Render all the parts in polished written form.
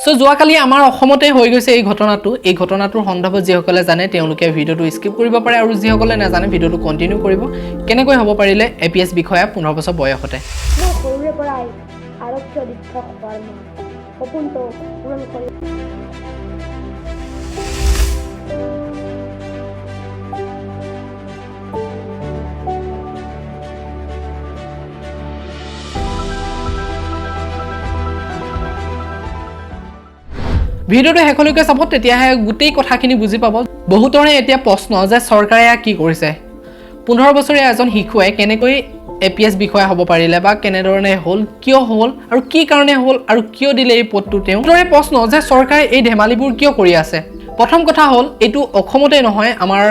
so যোৱাকালি আমাৰ অসমতে হৈ গৈছে এই ঘটনাটোৰ সন্দৰ্ভত যিসকলে জানে তেওঁলোকে ভিডিঅ'টো স্কিপ কৰিব পাৰে আৰু যিসকলে নাজানে ভিডিঅ'টো কন্টিনিউ কৰিব কেনেকৈ হ'ব পাৰিলে APS বিষয়া 15 বছৰ বয়সতে মই সৰুৰে পৰাই আৰক্ষী অধীক্ষক হোৱাৰ সপোনটো পূৰণ কৰি ভিডিঅ'টো শেষলৈকে চাব তেতিয়াহে গোটেই কথাখিনি বুজি পাব বহুতৰে এতিয়া প্ৰশ্ন যে চৰকাৰে কি কৰিছে 15 বছৰীয়া এজন শিশুৱে কেনেকৈ APS বিষয়া হ'ব পাৰিলে বা কেনেধৰণে হ'ল কিয় হ'ল আৰু কি কাৰণে হ'ল আৰু কিয় দিলে এই পদটো তেওঁৰে প্ৰশ্ন যে চৰকাৰে এই ধেমালিবোৰ কিয় কৰি আছে প্ৰথম কথা হ'ল এইটো অসমতে নহয় আমাৰ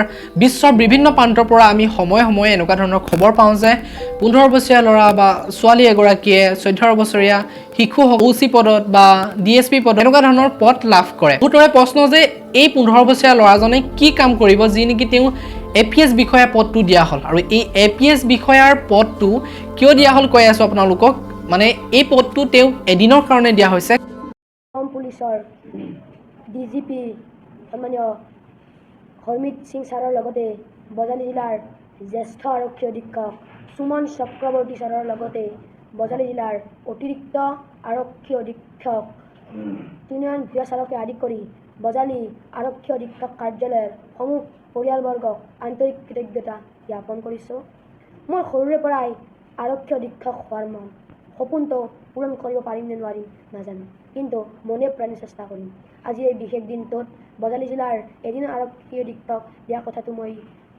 বিশ্বৰ বিভিন্ন প্ৰান্তৰ পৰা আমি সময়ে সময়ে এনেকুৱা ধৰণৰ খবৰ পাওঁ যে 15 বছৰীয়া ল'ৰা বা ছোৱালী এগৰাকীয়ে 14 বছৰীয়া শিশু OC পদত বা DSP পদত এনেকুৱা ধৰণৰ পদ লাভ কৰে বহুতৰে প্ৰশ্ন যে এই 15 বছৰীয়া ল'ৰাজনে কি কাম কৰিব যি নেকি তেওঁ APS বিষয়া পদটো দিয়া হ'ল আৰু এই APS বিষয়াৰ পদটো কিয় দিয়া হ'ল কৈ আছো আপোনালোকক মানে এই পদটো তেওঁ এদিনৰ কাৰণে দিয়া হৈছে অসম পুলিচৰ DGP সন্মানীয় হৰমিত সিং ছাৰৰ লগতে বজালী জিলাৰ জ্যেষ্ঠ আৰক্ষী অধীক্ষক সুমন চক্ৰৱৰ্তী ছাৰৰ লগতে বজালী জিলাৰ অতিৰিক্ত আৰক্ষী অধীক্ষক তিনিয়ন ভূঞা ছাৰকে আদি কৰি বজালী আৰক্ষী অধীক্ষক কাৰ্যালয়ৰ সমূহ পৰিয়ালবৰ্গক আন্তৰিক কৃতজ্ঞতা জ্ঞাপন কৰিছোঁ মই সৰুৰে পৰাই আৰক্ষী অধীক্ষক হোৱাৰ সপোনটো পূৰণ কৰিব পাৰিম নে নোৱাৰিম নাজানো কিন্তু মনে প্ৰাণে চেষ্টা কৰিম আজি এই বিশেষ দিনটোত বজালী জিলাৰ এদিন আৰক্ষী অধীক্ষক দিয়া কথাটো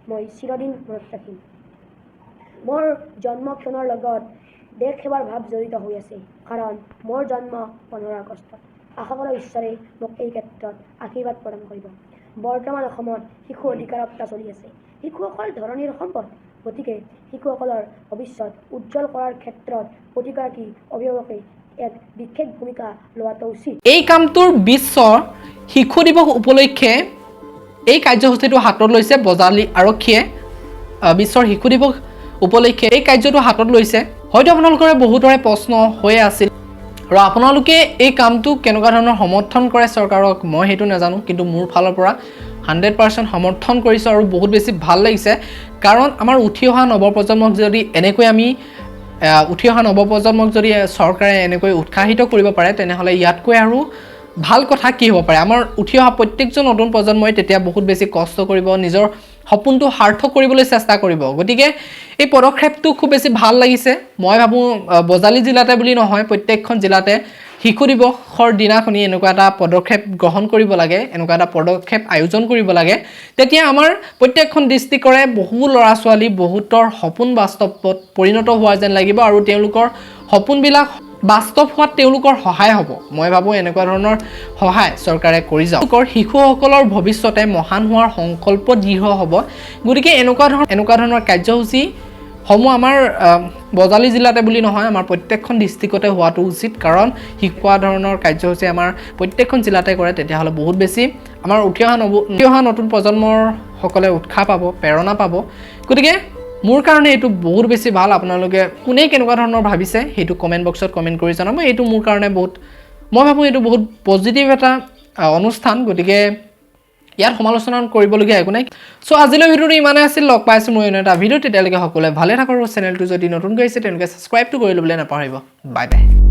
মই চিৰদিন মনত ৰাখিম মোৰ জন্মক্ষণৰ লগত দেশ সেৱাৰ ভাৱ জড়িত হৈ আছে কাৰণ মোৰ জন্ম 15 আগষ্টত আশা কৰোঁ ঈশ্বৰে মোক এই ক্ষেত্ৰত আশীৰ্বাদ প্ৰদান কৰিব বৰ্তমান অসমত শিশু অধিকাৰ হত্যা চলি আছে শিশুসকল ধৰণীৰ সম্পদ গতিকে শিশুসকলৰ ভৱিষ্যত উজ্জ্বল কৰাৰ ক্ষেত্ৰত প্ৰতিগৰাকী অভিভাৱকে এক বিশেষ ভূমিকা লোৱাটো উচিত এই কামটোৰ বিশ্বৰ শিশু দিৱস উপলক্ষে এই কাৰ্যসূচীটো হাতত লৈছে বজালী আৰক্ষীয়ে বিশ্বৰ শিশু দিৱস উপলক্ষে এই কাৰ্যটো হাতত লৈছে হয়তো আপোনালোকৰ বহুতৰে প্ৰশ্ন হৈ আছিল আৰু আপোনালোকে এই কামটো কেনেকুৱা ধৰণৰ সমৰ্থন কৰে চৰকাৰক মই হেতু নাজানো কিন্তু মোৰ ফালৰ পৰা 100% সমৰ্থন কৰিছো আৰু বহুত বেছি ভাল লাগিছে কাৰণ আমাৰ উঠি অহা নৱপ্ৰজন্মক যদি এনেকৈ আমি উঠি অহা নৱপ্ৰজন্মক যদি চৰকাৰে এনেকৈ উৎসাহিত কৰিব পাৰে তেনেহলে ইয়াতকৈ আৰু ভাল কথা কি হ'ব পাৰে আমাৰ উঠি অহা প্ৰত্যেকজন নতুন প্ৰজন্মই তেতিয়া বহুত বেছি কষ্ট কৰিব নিজৰ সপোনটো সাৰ্থক কৰিবলৈ চেষ্টা কৰিব গতিকে এই পদক্ষেপটো খুব বেছি ভাল লাগিছে মই ভাবো বজালী জিলাতে বুলি নহয় প্ৰত্যেকখন জিলাতে শিশু দিৱসৰ দিনাখনি এনেকুৱা এটা পদক্ষেপ গ্ৰহণ কৰিব লাগে এনেকুৱা এটা পদক্ষেপ আয়োজন কৰিব লাগে তেতিয়া আমাৰ প্ৰত্যেকখন ডিস্ট্ৰিক্টৰে বহু ল'ৰা ছোৱালী বহুতৰ সপোন বাস্তৱত পৰিণত হোৱা যেন লাগিব আৰু তেওঁলোকৰ সপোনবিলাক বাস্তৱ হোৱাত তেওঁলোকৰ সহায় হ'ব মই ভাবো এনেকুৱা ধৰণৰ সহায় চৰকাৰে কৰি যাওক শিশুসকলৰ ভৱিষ্যতে মহান হোৱাৰ সংকল্প দৃঢ় হ'ব গতিকে এনেকুৱা ধৰণৰ কাৰ্যসূচী সমূহ আমাৰ বজালী জিলাতে বুলি নহয় আমাৰ প্ৰত্যেকখন ডিস্ট্ৰিক্টতে হোৱাটো উচিত কাৰণ শিকোৱা ধৰণৰ কাৰ্যসূচী আমাৰ প্ৰত্যেকখন জিলাতে কৰে তেতিয়াহ'লে বহুত বেছি আমাৰ উঠি অহা নতুন প্ৰজন্মৰ সকলে উৎসাহ পাব প্ৰেৰণা পাব গতিকে মোৰ কাৰণে এইটো বহুত বেছি ভাল আপোনালোকে কোনে কেনেকুৱা ধৰণৰ ভাবিছে হেতু কমেন্ট বক্সত কমেন্ট কৰি জনাব এইটো মোৰ কাৰণে মই ভাবো এইটো বহুত পজিটিভ এটা অনুষ্ঠান গতিকে ইয়াৰ সমালোচনা কৰিবলগীয়া একো নাই সো আজিলৈ ভিডিওটো ইমানে আছিল লগ পাইছো মই এটা ভিডিও তেতিয়ালৈকে সকলোৱে ভালে থাকক আৰু চেনেলটো যদি নতুনকৈ আছে তেন্তে সাবস্ক্ৰাইবটো কৰি ল'বলৈ নাপাহৰিব বাই বাই